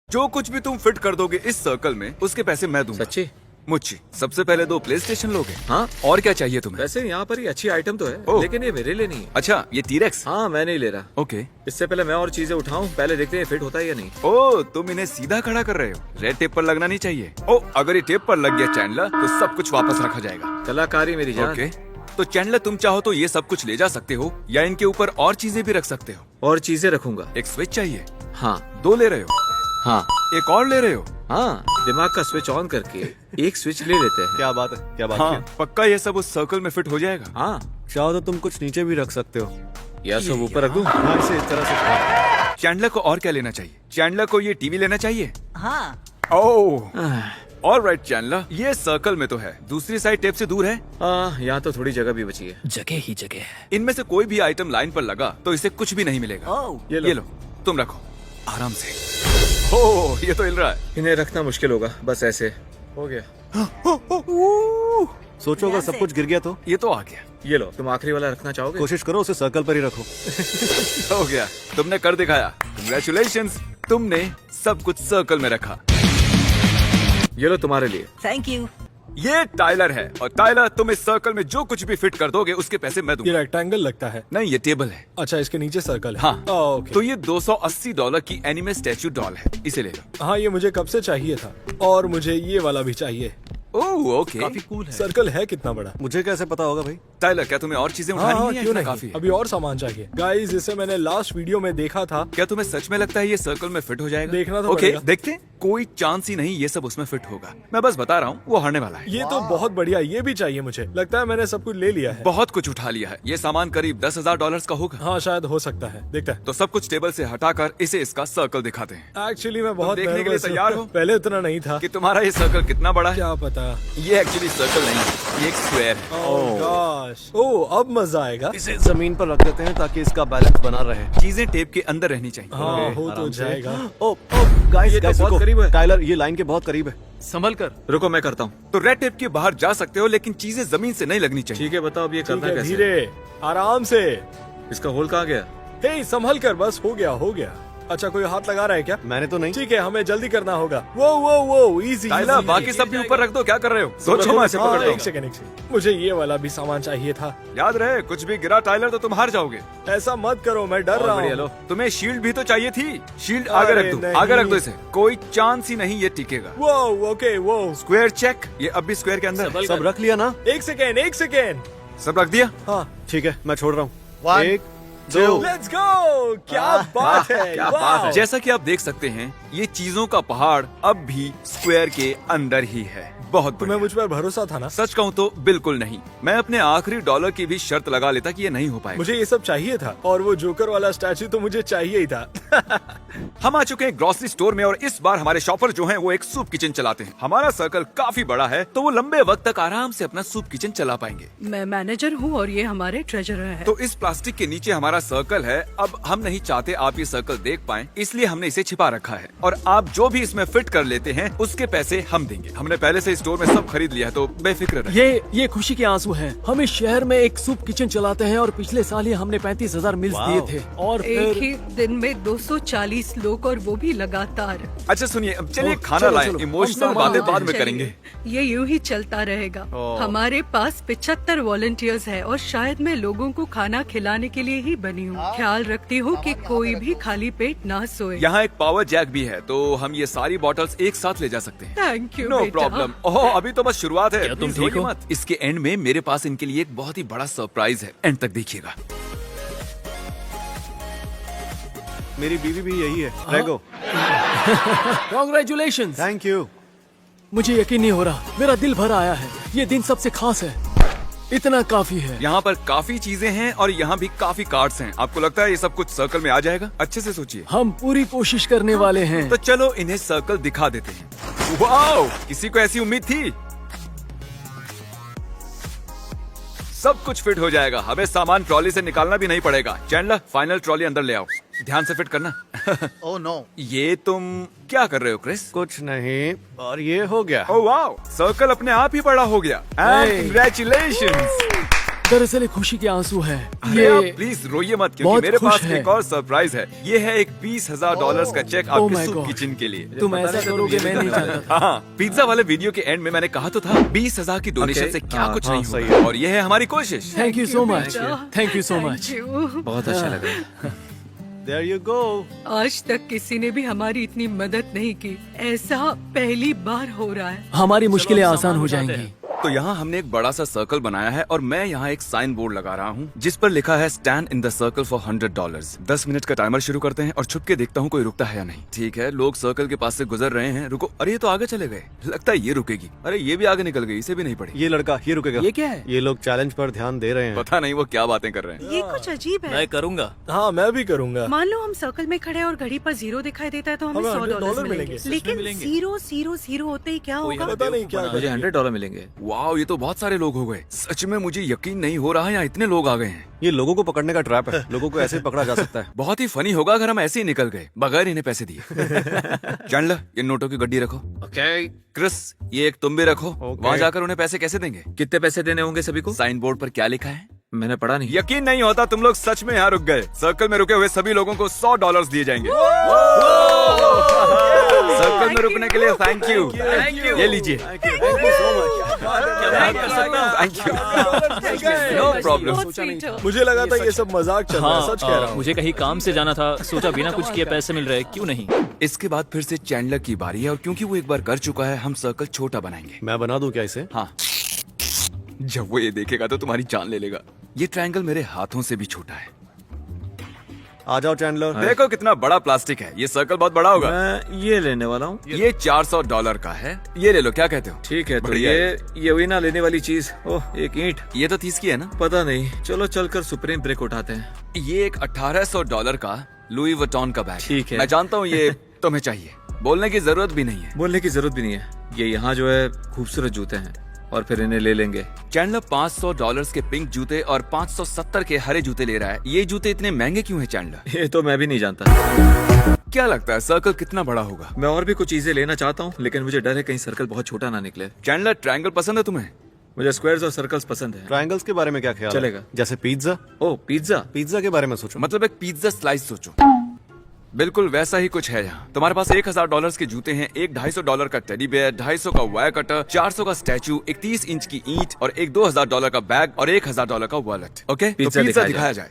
जो कुछ भी तुम फिट कर दोगे इस सर्कल में उसके पैसे मैं दूंगा। सच्ची? मुझे सबसे पहले 2 प्ले स्टेशन लोगे? हाँ। और क्या चाहिए तुम्हें? वैसे यहाँ पर ही अच्छी आइटम तो है, ओह। लेकिन ये मेरे लिए नहीं है। अच्छा, ये टीरेक्स? हाँ, मैं नहीं ले रहा। ओके। इससे पहले मैं और चीजें उठाऊं, पहले देखते हैं फिट होता है या नहीं। ओ, तुम इन्हें सीधा खड़ा कर रहे हो। रेड टेप पर लगना नहीं चाहिए। ओ, अगर ये टेप पर लग गया चैंडलर तो सब कुछ वापस रखा जाएगा। कलाकारी मेरी जान। ओके, तो चैंडलर तुम चाहो तो ये सब कुछ ले जा सकते हो या इनके ऊपर और चीजें भी रख सकते हो। और चीजें रखूंगा। एक स्विच चाहिए? हाँ 2 ले रहे हो? हाँ एक और ले रहे हो? हाँ, दिमाग का स्विच ऑन करके एक स्विच ले लेते हैं। क्या बात है, क्या बात हाँ, है। पक्का ये सब उस सर्कल में फिट हो जाएगा। हाँ, चाहो तो तुम कुछ नीचे भी रख सकते हो। या सब ऊपर रख दूं? हाँ, इसे इस तरह से। चैंडलर को और क्या लेना चाहिए? चैंडलर को ये टीवी लेना चाहिए? हाँ। ओह, ऑलराइट चैंडलर, ये सर्कल में तो है, दूसरी साइड टेप से दूर है। हाँ, यहाँ तो थोड़ी जगह भी बची है। जगह ही जगह है। इनमें से कोई भी आइटम लाइन पर लगा तो इसे कुछ भी नहीं मिलेगा। ओह, ये लो, तुम रखो आराम से। ओह, ये तो हिल रहा है। इन्हें रखना मुश्किल होगा, बस ऐसे हो गया। सोचो अगर सब कुछ गिर गया तो? ये तो आ गया। ये लो, तुम आखिरी वाला रखना चाहोगे? कोशिश करो उसे सर्कल पर ही रखो। हो गया, तुमने कर दिखाया। कंग्रेचुलेशंस, तुमने सब कुछ सर्कल में रखा। ये लो तुम्हारे लिए। Thank you. ये टाइलर है और टाइलर, तुम इस सर्कल में जो कुछ भी फिट कर दोगे उसके पैसे मैं ये दूंगा। रेक्टेंगल लगता है। नहीं, ये टेबल है। अच्छा, इसके नीचे सर्कल है। हाँ, ओके। तो ये $280 की एनिमे स्टैचू डॉल है, इसे ले लो। हाँ, ये मुझे कब से चाहिए था और मुझे ये वाला भी चाहिए। ओह, ओके। काफी कूल है। सर्कल है कितना बड़ा? मुझे कैसे पता होगा भाई? टाइलर, क्या तुम्हें और चीजें हाँ उठानी हाँ, है या क्यों इतना नहीं, काफी है? अभी और सामान चाहिए। गाइस, इसे मैंने लास्ट वीडियो में देखा था। क्या तुम्हें सच में लगता है ये सर्कल में फिट हो जाएगा? देखना तो ओके, पड़ेगा। देखते हैं। कोई चांस ही नहीं ये सब उसमें फिट होगा। मैं बस बता रहा हूँ, वो हारने वाला है। ये तो बहुत बढ़िया, ये भी चाहिए मुझे। लगता है मैंने सब कुछ ले लिया है। बहुत कुछ उठा लिया है। ये सामान करीब $10,000 का होगा। हाँ, शायद हो सकता है, देखते हैं। तो सब कुछ टेबल से हटाकर इसे इसका सर्कल दिखाते हैं एक्चुअली मैं बहुत देखने के लिए nervous हूँ। तैयार हो? पहले उतना नहीं था। कि तुम्हारा ये सर्कल कितना बड़ा है। क्या पता। ये एक्चुअली सर्कल नहीं है, ये एक स्क्वायर है। ओह गॉश, ओह अब मजा आएगा। इसे जमीन पर रख देते हैं ताकि इसका बैलेंस बना रहे। चीजें टेप के अंदर रहनी चाहिए। हाँ, हो तो आराम से। जाएगा। ओ गाइस, ये तो गाइस बहुत रुको। करीब है। टाइलर, ये लाइन के बहुत करीब है। संभल कर। रुको, मैं करता हूँ। तो रेड टेप के बाहर जा सकते हो, लेकिन चीजें जमीन से नहीं लगनी चाहिए। ठीक है, बताओ अब ये ठीक करना है, कैसे? धीरे, आराम से। इसका होल कहाँ गया? हे, संभल कर, बस हो गया, हो गया। अच्छा, कोई हाथ लगा रहा है क्या? मैंने तो नहीं। ठीक है, हमें जल्दी करना होगा। वो इजी। टाइलर, बाकी सब भी ऊपर रख दो। क्या कर रहे हो? सोचो, मैं इसे पकड़ एक लूं। सेकंड, एक सेकंड। मुझे ये वाला भी सामान चाहिए था। याद रहे, कुछ भी गिरा टाइलर तो तुम हार जाओगे। ऐसा मत करो, मैं डर और रहा बढ़िया, हूँ। लो। तुम्हें शील्ड भी तो चाहिए थी। शील्ड आगे अरे रख दो, नहीं। आगे रख दो इसे। कोई चांस ही नहीं ये टिकेगा। वो ओके, वो स्क्वायर चेक। ये अब भी स्क्वायर के अंदर है। सब रख लिया ना? एक सेकंड, एक सेकंड। सब रख दिया? हाँ, ठीक है, मैं छोड़ रहा हूँ। 1 2 लेट्स गो। क्या बात है, क्या बात है। जैसा कि आप देख सकते हैं, ये चीजों का पहाड़ अब भी स्क्वायर के अंदर ही है। बहुत तुम्हें बढ़िया। मुझ पर भरोसा था ना? सच कहूँ तो बिल्कुल नहीं। मैं अपने आखिरी डॉलर की भी शर्त लगा लेता कि ये नहीं हो पाएगा। मुझे ये सब चाहिए था और वो जोकर वाला स्टैचू तो मुझे चाहिए ही था। हम आ चुके हैं ग्रोसरी स्टोर में और इस बार हमारे शॉपर जो हैं वो एक सूप किचन चलाते हैं। हमारा सर्कल काफी बड़ा है तो वो लंबे वक्त तक आराम से अपना सूप किचन चला पाएंगे। मैं मैनेजर हूँ और ये हमारे ट्रेजरर है। तो इस प्लास्टिक के नीचे हमारा सर्कल है। अब हम नहीं चाहते आप ये सर्कल देख पाएं, इसलिए हमने इसे छिपा रखा है। और आप जो भी इसमें फिट कर लेते हैं उसके पैसे हम देंगे। हमने पहले से स्टोर में सब खरीद लिया है, तो बेफिक्र रहे। ये खुशी के आंसू हैं। हम इस शहर में एक सूप किचन चलाते हैं और पिछले साल ही हमने 35,000 मिल्स दिए थे। और एक फिर ही दिन में 240 लोग और वो भी लगातार। अच्छा सुनिए, अब चलिए खाना चलो, लाएं। चलो, इमोशनल हम बातें सामान बाद में चलिए, करेंगे। ये यूं ही चलता रहेगा। हमारे पास 75 वॉलंटियर्स है और शायद मैं लोगों को खाना खिलाने के लिए ही बनी हूँ। ख्याल रखती हूँ कि कोई भी खाली पेट ना सोए। यहाँ एक पावर जैक भी है, तो हम ये सारी बॉटल्स एक साथ ले जा सकते हैं। थैंक यू नो बेटा। प्रॉब्लम। ओह, अभी तो बस शुरुआत है। क्या तुम Please ठीक रोइए हो? मत। इसके एंड में मेरे पास इनके लिए एक बहुत ही बड़ा सरप्राइज है। एंड तक देखिएगा। मेरी बीवी भी यही है। रेगो, कांग्रेचुलेशन। Thank you. मुझे यकीन नहीं हो रहा, मेरा दिल भर आया है। ये दिन सबसे खास है। इतना काफी है। यहाँ पर काफी चीजें हैं और यहाँ भी काफी कार्ड्स हैं। आपको लगता है ये सब कुछ सर्कल में आ जाएगा? अच्छे से सोचिए। हम पूरी कोशिश करने वाले हैं। तो चलो इन्हें सर्कल दिखा देते हैं। वाओ, किसी को ऐसी उम्मीद थी? सब कुछ फिट हो जाएगा। हमें सामान ट्रॉली से निकालना भी नहीं पड़ेगा। चैंडलर, फाइनल ट्रॉली अंदर ले आओ। ध्यान से फिट करना। Oh no. ये तुम क्या कर रहे हो क्रिस? कुछ नहीं, और ये हो गया। ओह वाओ, सर्कल अपने आप ही बड़ा हो गया। Hey. कंग्रेचुलेशंस। दरअसल ये खुशी के आंसू है। अरे आप ये प्लीज रोइए मत, क्योंकि बहुत मेरे खुश पास है। एक और सरप्राइज है। ये है एक $20,000 का चेक Oh आपके my सूप God. किचन के लिए। तुम ऐसा करोगे मैं नहीं जानता था। हाँ, पिज्जा वाले वीडियो के एंड में मैंने कहा तो था 20,000 की डोनेशन Okay. से क्या हाँ, कुछ हाँ, नहीं सही होगा। है। और ये है हमारी कोशिश। थैंक यू सो मच, बेटा। Thank you so much. Thank you। बहुत अच्छा लग रहा है। There you go. आज तक किसी ने भी हमारी इतनी मदद नहीं की। ऐसा पहली बार हो रहा है। हमारी मुश्किलें आसान हो जाएंगी। तो यहाँ हमने एक बड़ा सा सर्कल बनाया है और मैं यहाँ एक साइन बोर्ड लगा रहा हूँ जिस पर लिखा है stand in the circle for $100। 10 minute का टाइमर शुरू करते हैं और छुप के देखता हूँ कोई रुकता है या नहीं। ठीक है, लोग सर्कल के पास से गुजर रहे हैं। रुको, अरे ये तो आगे चले गए। लगता है ये रुकेगी। अरे ये भी आगे निकल गई, इसे भी नहीं पड़ी। ये लड़का ये रुकेगा। ये क्या है? ये लोग चैलेंज पर ध्यान दे रहे हैं। पता नहीं वो क्या बातें कर रहे हैं। ये कुछ अजीब है। करूंगा। हाँ, मैं भी करूंगा। मान लो हम सर्कल में खड़े हैं और घड़ी पर 0 दिखाई देता है तो हमें हमें $100 $100 मिलेंगे। मिलेंगे। लेकिन 0 होते ही क्या होगा? पता नहीं क्या मुझे $100 मिलेंगे। वाह, ये तो बहुत सारे लोग हो गए। सच में मुझे यकीन नहीं हो रहा यहाँ इतने लोग आ गए हैं। ये लोगों को पकड़ने का ट्रैप है। लोगों को ऐसे पकड़ा जा सकता है। बहुत ही फनी होगा अगर हम ऐसे ही निकल गए बगैर इन्हें पैसे दिए। चैंडलर, ये नोटों की गड्डी रखो। ओके, क्रिस, ये एक तुम भी रखो। वहाँ जाकर उन्हें पैसे कैसे देंगे? कितने पैसे देने होंगे सभी को? साइन बोर्ड पर क्या लिखा है? मैंने पढ़ा नहीं। यकीन नहीं होता तुम लोग सच में यहाँ रुक गए। सर्कल में रुके हुए सभी लोगों को $100 दिए जाएंगे। सर्कल में रुकने के लिए थैंक यू। ये लीजिए। Thank you. No problem. बहुत sweet हो। मुझे लगा था ये सब मजाक चल रहा है। सच कह रहा हूँ। मुझे कहीं काम से जाना था, सोचा बिना कुछ किए पैसे मिल रहे, क्यों नहीं। इसके बाद फिर से चैंडलर की बारी है और क्योंकि वो एक बार कर चुका है हम सर्कल छोटा बनाएंगे। मैं बना दूं क्या इसे? हाँ, जब वो ये देखेगा तो तुम्हारी जान ले लेगा। ये ट्रायंगल मेरे हाथों से भी छोटा है। आ जाओ चैंडलर। देखो कितना बड़ा प्लास्टिक है। ये सर्कल बहुत बड़ा होगा। मैं ये लेने वाला हूँ। ये $400 का है। ये ले लो, क्या कहते हो? ठीक है, तो बढ़िया ये वही ना लेने वाली चीज। ओह, एक ईंट। ये तो 30 की है ना? पता नहीं, चलो चलकर सुप्रीम ब्रेक उठाते हैं। ये एक $1800 का लुई वुइटन का बैग। ठीक है। मैं जानता हूँ ये तुम्हें चाहिए। बोलने की जरूरत भी नहीं है। बोलने की जरूरत भी नहीं है। ये यहाँ जो है खूबसूरत जूते हैं और फिर इन्हें ले लेंगे। चैंडलर $500 के पिंक जूते और 570 के हरे जूते ले रहा है। ये जूते इतने महंगे क्यों हैं चैंडलर? ये तो मैं भी नहीं जानता। क्या लगता है सर्कल कितना बड़ा होगा? मैं और भी कुछ चीजें लेना चाहता हूँ, लेकिन मुझे डर है कहीं सर्कल बहुत छोटा ना निकले। चैंडलर, ट्रायंगल पसंद है तुम्हें? मुझे स्क्वायर्स और सर्कल्स पसंद है। ट्रायंगल्स के बारे में क्या ख्याल है? चलेगा। जैसे पिज्जा। ओह, पिज्जा। पिज्जा के बारे में सोचो। मतलब एक पिज्जा स्लाइस सोचो। बिल्कुल वैसा ही कुछ है यहाँ। तुम्हारे पास $1000 के जूते हैं, एक $250 का टेडी बेयर, 250 का वायर कटर, 400 का स्टैचू, एक 30 इंच की ईंट और एक $2000 का बैग और $1000 का वॉलेट। ओके, तो पिज्जा पिज्जा दिखाया दिखाया जाए।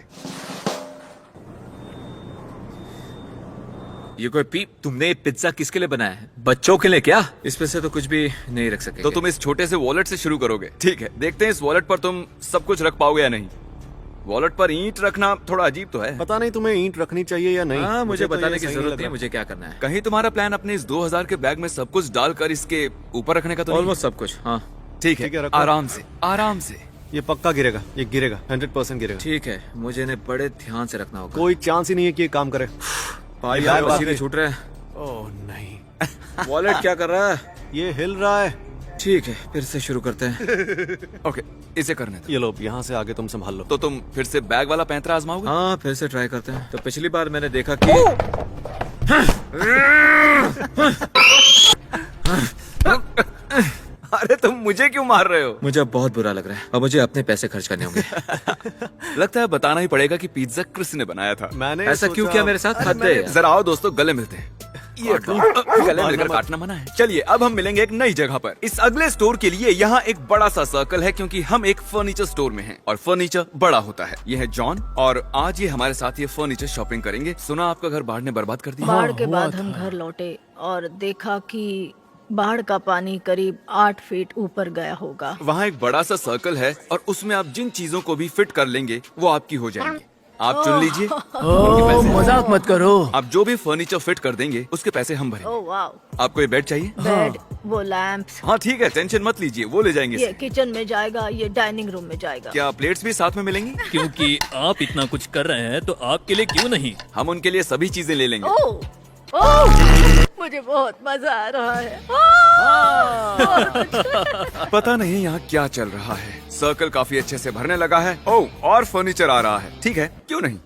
ये कोई तुमने ये पिज्जा किसके लिए बनाया है? बच्चों के लिए क्या? इसमें से तो कुछ भी नहीं रख सके। तो तुम इस छोटे से वॉलेट से शुरू करोगे। ठीक है, देखते हैं इस वॉलेट पर तुम सब कुछ रख पाओगे या नहीं। वॉलेट पर ईंट रखना थोड़ा अजीब तो है। पता नहीं तुम्हें ईंट रखनी चाहिए या नहीं। हाँ, मुझे तो ये बताने की सही जरूरत लग नहीं है रहा। मुझे क्या करना है। कहीं तुम्हारा प्लान अपने इस 2000 के बैग में सब कुछ डालकर इसके ऊपर रखने का तो नहीं? ऑलमोस्ट सब कुछ। हाँ ठीक ठीक है, है, रखो। आराम से आराम से। ये पक्का गिरेगा। ये गिरेगा, 100% गिरेगा। ठीक है, मुझे इन्हें बड़े ध्यान से रखना होगा। कोई चांस ही नहीं है कि ये काम करे। भाई यार, यार, बात वसीले छूट रहे हैं। ओह नहीं। वॉलेट क्या कर रहा है? ये हिल रहा है। ठीक है, फिर से शुरू करते हैं। ओके, इसे करने दो। ये लो, यहाँ से आगे तुम संभाल लो। तो तुम फिर से बैग वाला पैंतरा आजमाओगे? हाँ, फिर से ट्राई करते हैं। तो पिछली बार मैंने देखा कि अरे तुम मुझे क्यों मार रहे हो? मुझे अब बहुत बुरा लग रहा है और मुझे अपने पैसे खर्च करने होंगे। लगता है बताना ही पड़ेगा कि पिज्जा क्रिस ने बनाया था। मैंने ऐसा क्यों किया मेरे साथ? हद है यार। जरा आओ दोस्तों, गले मिलते हैं। ये गले मिलकर काटना मना है। चलिए अब हम मिलेंगे एक नई जगह पर। इस अगले स्टोर के लिए यहाँ एक बड़ा सा सर्कल है क्योंकि हम एक फर्नीचर स्टोर में हैं और फर्नीचर बड़ा होता है। ये है जॉन और आज ये हमारे साथ ये फर्नीचर शॉपिंग करेंगे। सुना आपका घर बाढ़ ने बर्बाद कर दिया। बाढ़ के हुआ बाद हम घर लौटे और देखा कि बाढ़ का पानी करीब 8 फीट ऊपर गया होगा। वहाँ एक बड़ा सा सर्कल है और उसमें आप जिन चीजों को भी फिट कर लेंगे वो आपकी हो जाएंगी। आप चुन लीजिए। ओह, मजाक मत करो। आप जो भी फर्नीचर फिट कर देंगे उसके पैसे हम भरेंगे। ओह वाह। आपको ये बेड चाहिए? बेड, वो लैंप्स, हाँ ठीक है, टेंशन मत लीजिए, वो ले जाएंगे। ये किचन में जाएगा, ये डाइनिंग रूम में जाएगा। क्या प्लेट्स भी साथ में मिलेंगी? क्योंकि आप इतना कुछ कर रहे हैं तो आपके लिए क्यों नहीं। हम उनके लिए सभी चीजें ले लेंगे। ओह ओह, मुझे बहुत मजा आ रहा है। पता नहीं यहाँ क्या चल रहा है। सर्कल काफी अच्छे से भरने लगा है। ओह, और फर्नीचर आ रहा है। ठीक है, क्यों नहीं।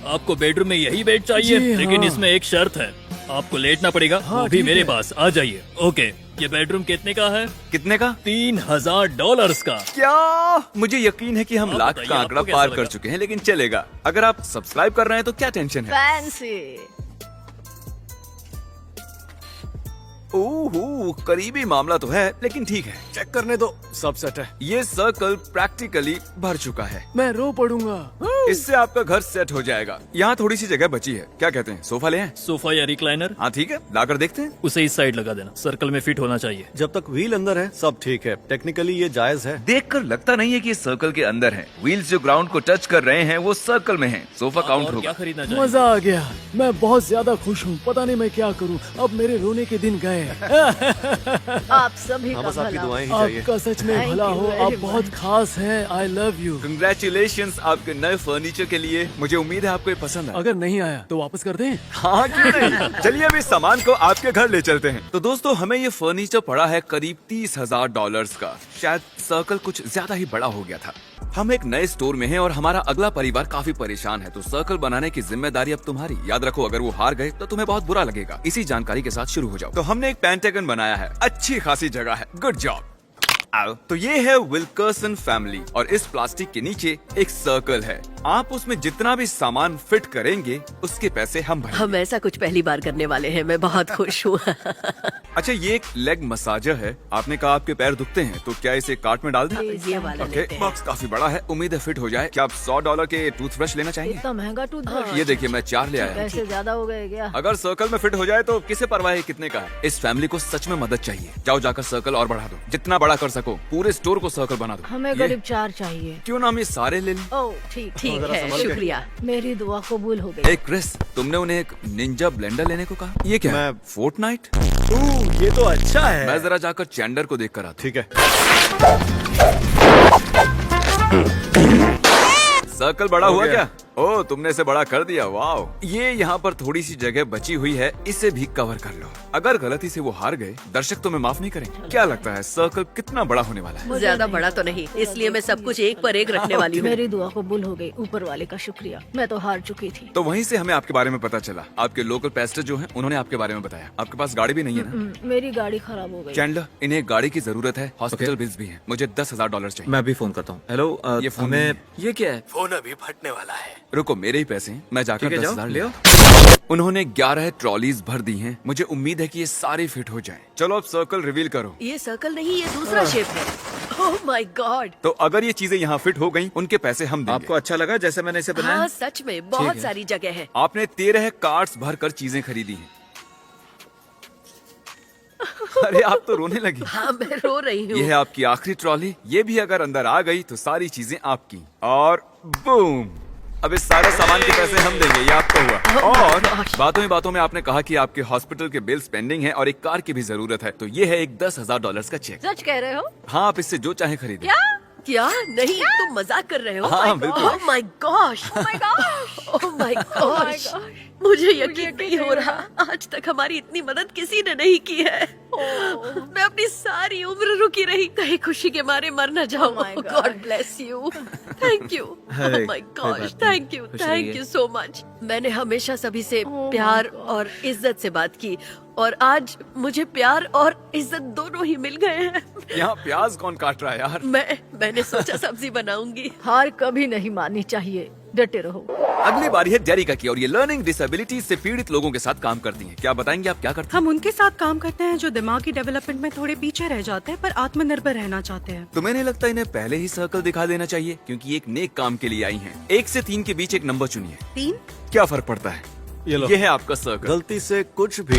आपको बेडरूम में यही बेड चाहिए, जी, लेकिन हाँ। इसमें एक शर्त है। आपको लेटना पड़ेगा। हाँ, वो भी ठीक मेरे है। पास। आ जाइए। ओके, ये बेडरूम कितने का है? कितने का? $3000 का। क्या? मुझे यकीन है कि हम आप लाख बताइए, का आपको आंकड़ा कैसा पार लगा? कर चुके हैं, लेकिन चलेगा। अगर आप सब्सक्राइब कर रहे हैं तो क्या टेंशन है? फैंसी। ओह, करीबी मामला तो है, लेकिन ठीक है। चेक करने दो, सब सेट है। ये सर्कल प्रैक्टिकली भर चुका है। मैं रो पड़ूंगा। इससे आपका घर सेट हो जाएगा। यहाँ थोड़ी सी जगह बची है। क्या कहते हैं, सोफा ले आएं? सोफा या रिक्लाइनर? हाँ ठीक है, लाकर देखते हैं। उसे इस साइड लगा देना, सर्कल में फिट होना चाहिए। जब तक व्हील अंदर है सब ठीक है। टेक्निकली ये जायज है। देखकर लगता नहीं है कि ये सर्कल के अंदर है। व्हील्स जो ग्राउंड को टच कर रहे हैं वो सर्कल में हैं। सोफा आप काउंट और क्या होगा। खरीदना चाहिए? मजा आ गया। मैं बहुत ज्यादा खुश हूँ। पता नहीं मैं क्या करूँ। अब मेरे रोने के दिन गए। आप सभी का हाँ, बस आपकी भला। दुआएं ही चाहिए। आपका सच में Thank भला you हो। very आप बहुत much. खास हैं। I love you. कंग्रेचुलेशंस आपके नए फर्नीचर के लिए। मुझे उम्मीद है आपको ये पसंद आए। अगर नहीं आया तो वापस कर दें। हाँ क्यों नहीं। चलिए अभी सामान को आपके घर ले चलते हैं। तो दोस्तों, हमें ये फर्नीचर पड़ा है करीब $30,000 का। शायद सर्कल कुछ ज्यादा ही बड़ा हो गया था। हम एक नए स्टोर में हैं और हमारा अगला परिवार काफी परेशान है, तो सर्कल बनाने की जिम्मेदारी अब तुम्हारी। याद रखो, अगर वो हार गए तो तुम्हें बहुत बुरा लगेगा। इसी जानकारी के साथ शुरू हो जाओ। तो हमने एक पेंटागन बनाया है। अच्छी खासी जगह है। Good job. आओ, तो ये है विल्कर्सन फैमिली और इस प्लास्टिक के नीचे एक सर्कल है। आप उसमें जितना भी सामान फिट करेंगे उसके पैसे हम भरेंगे। हम ऐसा कुछ पहली बार करने वाले हैं। मैं बहुत खुश हूँ। अच्छा, ये एक लेग मसाजर है। आपने कहा आपके पैर दुखते हैं, तो क्या इसे कार्ट में डाल दें? ये वाला ओके, लेते हैं। बॉक्स काफी बड़ा है। उम्मीद है फिट हो जाए। क्या आप $100 के टूथब्रश लेना चाहेंगे? इतना महंगा टूथब्रश। ये देखिए, मैं 4 ले आया हूँ। पैसे ज्यादा हो गए क्या? अगर सर्कल में फिट हो जाए तो किसे परवाह है कितने का है। इस फैमिली को सच में मदद चाहिए। जाओ जाकर सर्कल और बढ़ा दो, जितना बड़ा कर सको। पूरे स्टोर को सर्कल बना दो। हमें ये- करीब 4 चाहिए। क्यों ना हम ये सारे ले लें? ओह ठीक ठीक जरा है, संभल के। शुक्रिया। मेरी दुआ कबूल हो गई। एक क्रिस, तुमने उन्हें एक निंजा ब्लेंडर लेने को कहा। ये क्या है? मैं- फोर्टनाइट? ये तो अच्छा है। मैं जरा जाकर चैंडर को देख कर आता ठीक है। सर्कल बड़ा हो हुआ गया। क्या? ओह, तुमने इसे बड़ा कर दिया। वाह। ये यहाँ पर थोड़ी सी जगह बची हुई है, इसे भी कवर कर लो। अगर गलती से वो हार गए, दर्शक तुम्हें माफ नहीं करेंगे। क्या लगता है सर्कल कितना बड़ा होने वाला है? ज्यादा बड़ा तो नहीं, इसलिए मैं सब कुछ एक पर एक रखने वाली हूँ। मेरी दुआ कबूल हो गई। ऊपर वाले का शुक्रिया। मैं तो हार चुकी थी। तो वहीं से हमें आपके बारे में पता चला। आपके लोकल पेस्टर जो हैं, उन्होंने आपके बारे में बताया। आपके पास गाड़ी भी नहीं है ना? मेरी गाड़ी खराब हो गई। चैंडलर, इन्हें एक गाड़ी की जरूरत है। हॉस्पिटल बिल्स भी हैं। मुझे $10,000 चाहिए। मैं भी फोन करता हूँ। हेलो, ये फोन हमें नहीं ये क्या है? फोन अभी फटने वाला है। रुको, मेरे ही पैसे हैं। मैं जाकर ठीक है, जाओ, 10,000 ले ले आओ। उन्होंने 11 ट्रॉलीज भर दी हैं। मुझे उम्मीद है कि ये सारे फिट हो जाएं। चलो अब सर्कल रिवील करो। ये सर्कल नहीं, ये दूसरा शेप है। Oh my God. तो अगर ये चीजें यहाँ फिट हो गई, उनके पैसे हम देंगे। आपको अच्छा लगा जैसे मैंने इसे बनाया? हाँ सच में बहुत सारी जगह है। आपने 13 कार्ट्स भर कर चीजें खरीदी हैं। अरे आप तो रोने लगी। हाँ मैं रो रही ये है हूँ। आपकी आखिरी ट्रॉली। ये भी अगर अंदर आ गई तो सारी चीजें आपकी। और बूम, अब इस सारे सामान के पैसे हम देंगे। ये आपका हुआ। और बातों ही बातों में आपने कहा कि आपके हॉस्पिटल के बिल्स पेंडिंग हैं और एक कार की भी जरूरत है। तो ये है एक $10,000 का चेक। सच कह रहे हो? हाँ, आप इससे जो चाहे खरीदें। क्या? नहीं, तुम मजाक कर रहे हो? हाँ, बिल्कुल। Oh my gosh. Oh my gosh. मुझे यकीन नहीं हो रहा। आज तक हमारी इतनी मदद किसी ने नहीं की है। मैं अपनी सारी उम्र रुकी रही, कहीं खुशी के मारे मर न जाऊं। Oh my God. God bless you. Thank you. अरे, ओह माय कोई गॉश, बात नहीं। थैंक यू, खुश थैंक रहिए। You so much. मैंने हमेशा सभी से my प्यार और इज्जत से बात की, और आज मुझे प्यार और इज्जत दोनों ही मिल गए हैं। यहाँ प्याज कौन काट रहा है यार? मैंने सोचा सब्जी बनाऊंगी। हार कभी नहीं माननी चाहिए। डटे रहो। अगली बारी है डेरिका की और ये लर्निंग डिसेबिलिटी से पीड़ित लोगों के साथ काम करती हैं। क्या बताएंगे आप क्या करती हैं? हम उनके साथ काम करते हैं जो दिमागी डेवलपमेंट में थोड़े पीछे रह जाते हैं पर आत्मनिर्भर रहना चाहते हैं। तुम्हें नहीं लगता इन्हें पहले ही सर्कल दिखा देना चाहिए? क्योंकि एक नेक काम के लिए आई हैं। 1 से 3 के बीच एक नंबर चुनिए। 3? क्या फर्क पड़ता है? ये लो। ये है आपका सर्कल। गलती से कुछ भी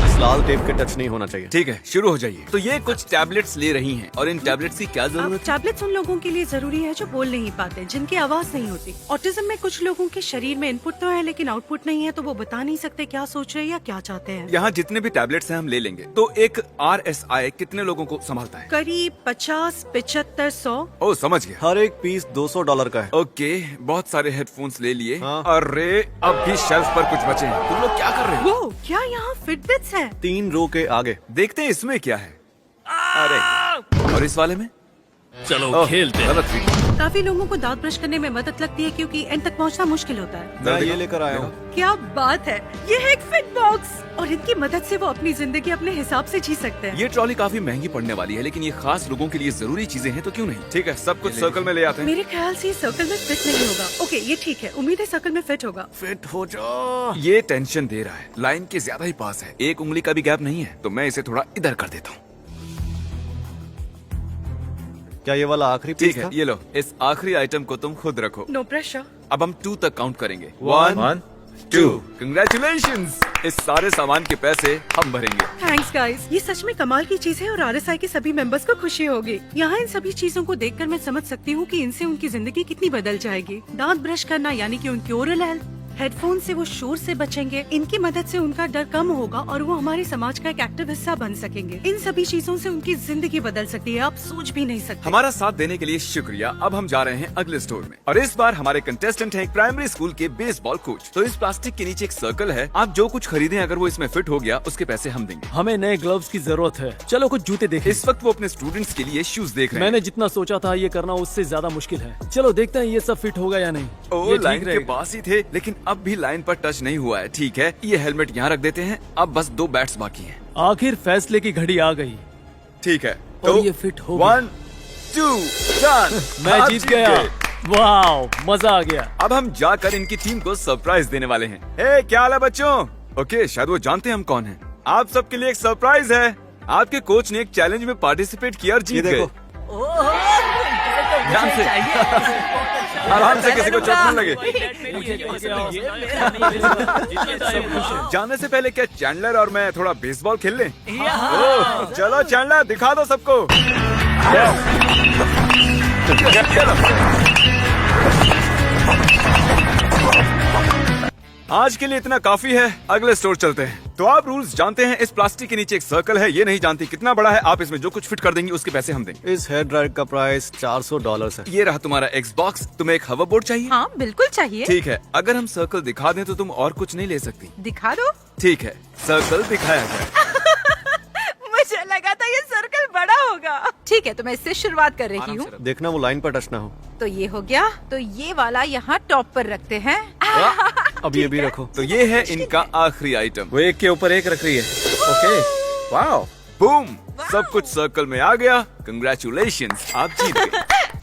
इस लाल टेप के टच नहीं होना चाहिए। ठीक है, शुरू हो जाइए। तो ये कुछ टैबलेट्स ले रही हैं और इन टैबलेट्स की क्या जरूरत है? टैबलेट्स उन लोगों के लिए जरूरी है जो बोल नहीं पाते, जिनकी आवाज नहीं होती। ऑटिज्म में कुछ लोगों के शरीर में इनपुट तो है लेकिन आउटपुट नहीं है, तो वो बता नहीं सकते क्या सोच रहे हैं या क्या चाहते हैं। यहाँ जितने भी टैबलेट्स हैं हम ले लेंगे। तो एक RSI कितने लोगों को संभालता है? करीब 50, 75, 100। ओह, समझ गया। हर एक पीस $200 का है। ओके, बहुत सारे हेडफोन्स ले लिए। हाँ। अरे अब भी शेल्फ पर कुछ बचे हैं। तुम लोग क्या कर रहे हो? वो क्या यहाँ फिटबिट्स है? 3 रो के आगे। देखते हैं इसमें क्या है। अरे, और इस वाले में? चलो खेलते हैं। गलत फीट। काफी लोगों को दांत ब्रश करने में मदद लगती है क्योंकि एंड तक पहुंचना मुश्किल होता है। मैं ये लेकर आया हूँ। क्या बात है, ये है एक फिट बॉक्स और इनकी मदद से वो अपनी जिंदगी अपने हिसाब से जी सकते हैं। ये ट्रॉली काफी महंगी पड़ने वाली है, लेकिन ये खास लोगों के लिए जरूरी चीजें हैं, तो क्यों नहीं? ठीक है, सब कुछ सर्कल में ले आते हैं। मेरे ख्याल से ये सर्कल में फिट नहीं होगा। ओके, ये ठीक है, उम्मीद है सर्कल में फिट होगा। फिट हो जाओ। ये टेंशन दे रहा है, लाइन के ज्यादा ही पास है, एक उंगली का भी गैप नहीं है, तो मैं इसे थोड़ा इधर कर देता हूँ। क्या ये वाला आखिरी ठीक पीस है, था? ये लो, इस आखिरी आइटम को तुम खुद रखो। No pressure. अब हम 2 तक काउंट करेंगे। 1 2 कंग्रेचुलेशंस, इस सारे सामान के पैसे हम भरेंगे। थैंक्स गाइस, ये सच में कमाल की चीज है और RSI के सभी मेंबर्स को खुशी होगी। यहाँ इन सभी चीजों को देखकर मैं समझ सकती हूँ कि इनसे उनकी जिंदगी कितनी बदल जाएगी। दांत ब्रश करना यानी कि उनकी ओरल हेल्थ, हेडफोन से वो शोर से बचेंगे, इनकी मदद से उनका डर कम होगा और वो हमारे समाज का एक एक्टिव हिस्सा बन सकेंगे। इन सभी चीजों से उनकी जिंदगी बदल सकती है, आप सोच भी नहीं सकते। हमारा साथ देने के लिए शुक्रिया। अब हम जा रहे हैं अगले स्टोर में और इस बार हमारे कंटेस्टेंट हैं एक प्राइमरी स्कूल के बेसबॉल कोच। तो इस प्लास्टिक के नीचे एक सर्कल है, आप जो कुछ खरीदें अगर वो इसमें फिट हो गया उसके पैसे हम देंगे। हमें नए ग्लव्स की जरूरत है। चलो कुछ जूते देखें। इस वक्त वो अपने स्टूडेंट्स के लिए शूज देख रहे हैं। मैंने जितना सोचा था ये करना उससे ज्यादा मुश्किल है। चलो देखते हैं ये सब फिट होगा या नहीं। ओ, ये ठीक लाइन के रहेगा। पास ही थे, लेकिन अब भी लाइन पर टच नहीं हुआ है। ठीक है, ये हेलमेट यहाँ रख देते हैं। अब बस 2 बैट्स बाकी हैं। आखिर फैसले की घड़ी आ गई। ठीक है, और ये फिट हो गया। 1 2 डन। मैं आप जीत जीत गया। गए। वाह, मजा आ गया। अब हम जाकर इनकी टीम को सरप्राइज देने वाले हैं। हे, क्या हाल है बच्चों? ओके, शायद वो जानते हैं हम कौन हैं। आप सबके लिए एक सरप्राइज है। आपके कोच ने एक चैलेंज में पार्टिसिपेट किया और ये जीत गए। देखो। ध्यान से, आराम से, किसी को चोट न लगे। जाने से पहले क्या चैंडलर और मैं थोड़ा बेसबॉल खेल लें? ओह, चलो चैंडलर, दिखा दो सबको। आज के लिए इतना काफी है, अगले स्टोर चलते हैं। तो आप रूल्स जानते हैं, इस प्लास्टिक के नीचे एक सर्कल है, ये नहीं जानती कितना बड़ा है। आप इसमें जो कुछ फिट कर देंगे उसके पैसे हम देंगे। इस हेयर ड्रायर का प्राइस $400 है। ये रहा तुम्हारा Xbox। तुम्हें एक हवर बोर्ड चाहिए? हाँ बिल्कुल चाहिए। ठीक है, अगर हम सर्कल दिखा दें तो तुम और कुछ नहीं ले सकती। दिखा दो। ठीक है, सर्कल दिखाया जाए। मुझे लगा था ये सर्कल बड़ा होगा। ठीक है, तो मैं इससे शुरुआत कर रही हूँ। देखना वो लाइन पर टच ना हो। तो ये हो गया, तो ये वाला यहाँ टॉप पर रखते हैं। अब ये भी रखो। तो ये है इनका आखिरी आइटम। वो एक के ऊपर एक रख रही है। ओके, वाओ, बूम, सब कुछ सर्कल में आ गया। कंग्रेचुलेशंस, आप जीत गए।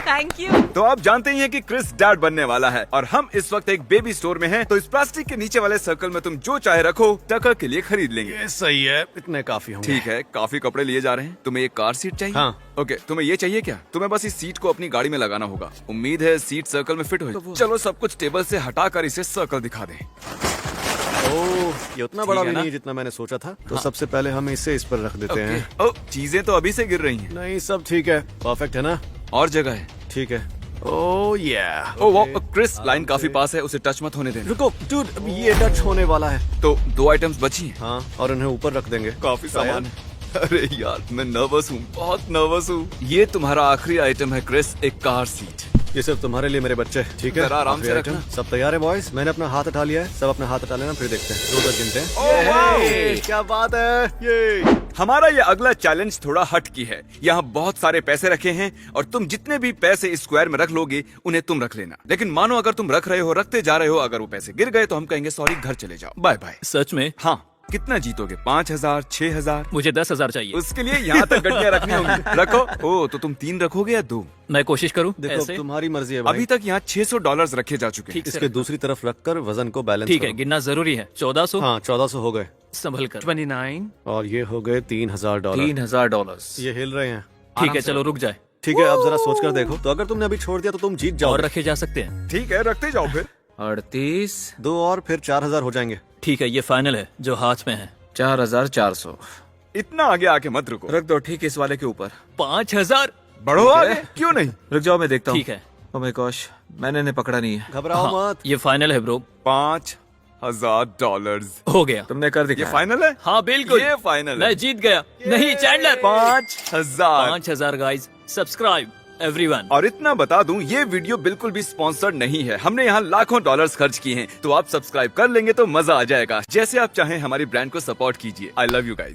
Thank you. तो आप जानते ही हैं कि क्रिस डैड बनने वाला है और हम इस वक्त एक बेबी स्टोर में हैं। तो इस प्लास्टिक के नीचे वाले सर्कल में तुम जो चाहे रखो, टकर के लिए खरीद लेंगे। ये सही है, इतने काफी होंगे। ठीक है, काफी कपड़े लिए जा रहे हैं। तुम्हें एक कार सीट चाहिए? हाँ। ओके, तुम्हें ये चाहिए क्या? तुम्हें बस इस सीट को अपनी गाड़ी में लगाना होगा। उम्मीद है सीट सर्कल में फिट हो। चलो सब कुछ टेबल से हटाकर इसे सर्कल दिखा दें। ओह, ये उतना बड़ा है भी ना? नहीं जितना मैंने सोचा था। तो सबसे पहले हम इसे इस पर रख देते हैं। ओ, चीजें तो अभी से गिर रही हैं। नहीं, सब ठीक है, परफेक्ट है ना? और जगह है। ठीक है। ओह या। ओ वो क्रिस, लाइन काफी पास है, उसे टच मत होने देना। रुको डूड, अब ये टच होने वाला है। तो 2 आइटम्स बची हैं। हाँ, और इन्हें ऊपर रख देंगे। काफी सामान है। अरे यार, मैं नर्वस हूँ, बहुत नर्वस हूँ। ये तुम्हारा आखिरी आइटम है क्रिस, एक कार सीट। ये सिर्फ तुम्हारे लिए मेरे बच्चे। ठीक है, जरा आराम से आखिरी रखना। आइटम। सब तैयार है बॉयज? मैंने अपना हाथ उठा लिया है, सब अपना हाथ उठा लेना, फिर देखते हैं। 2 तक गिनते हैं। ये, क्या बात है। ये हमारा ये अगला चैलेंज थोड़ा हट की है। यहाँ बहुत सारे पैसे रखे हैं और तुम जितने भी पैसे इस स्क्वायर में रख लोगे उन्हें तुम रख लेना। लेकिन मानो अगर तुम रख रहे हो, रखते जा रहे हो, अगर वो पैसे गिर गए तो हम कहेंगे सॉरी, घर चले जाओ, बाय बाय। सच में? हाँ, कितना जीतोगे? 5000, 6000? मुझे 10,000 चाहिए। उसके लिए यहाँ तक गड्डियाँ रखनी होंगी। रखो। ओ, तो तुम 3 रखोगे या 2? मैं कोशिश करूँ। देखो, ऐसे? तुम्हारी मर्जी है भाई। अभी तक यहाँ $600 रखे जा चुके हैं। इसके दूसरी तरफ रखकर वजन को बैलेंस ठीक है, करो। गिनना जरूरी है। 1400। हाँ, 1400 हो गए। संभल कर। 29। और ये हो गए $3000। $3000। ये हिल रहे हैं। ठीक है, चलो रुक जाए। ठीक है, अब जरा सोच कर देखो। तो अगर तुमने अभी छोड़ दिया तो तुम जीत जाओ। और रखे जा सकते हैं। ठीक है, रखते जाओ फिर। 38, 2 और फिर 4000 हो जाएंगे। ठीक है, ये फाइनल है जो हाथ में है। 4400। इतना आगे आके मत रुको, रख दो, ठीक है, इस वाले के ऊपर। 5000। बढ़ो आगे। क्यों नहीं? रुक जाओ, मैं देखता हूँ। ठीक है। ओह माय गॉश, मैंने इन्हें पकड़ा नहीं है। घबराओ हाँ, मत। ये फाइनल है ब्रो। $5000 हो गया। तुमने कर ये दिखाया। फाइनल है? हाँ बिल्कुल, ये फाइनल है। मैं जीत गया। नहीं चैंडलर। 5000। 5000 guys, subscribe everyone. और इतना बता दूं, ये वीडियो बिल्कुल भी स्पॉन्सर्ड नहीं है। हमने यहाँ लाखों डॉलर्स खर्च किए हैं, तो आप सब्सक्राइब कर लेंगे तो मजा आ जाएगा। जैसे आप चाहें हमारी ब्रांड को सपोर्ट कीजिए। I love you guys.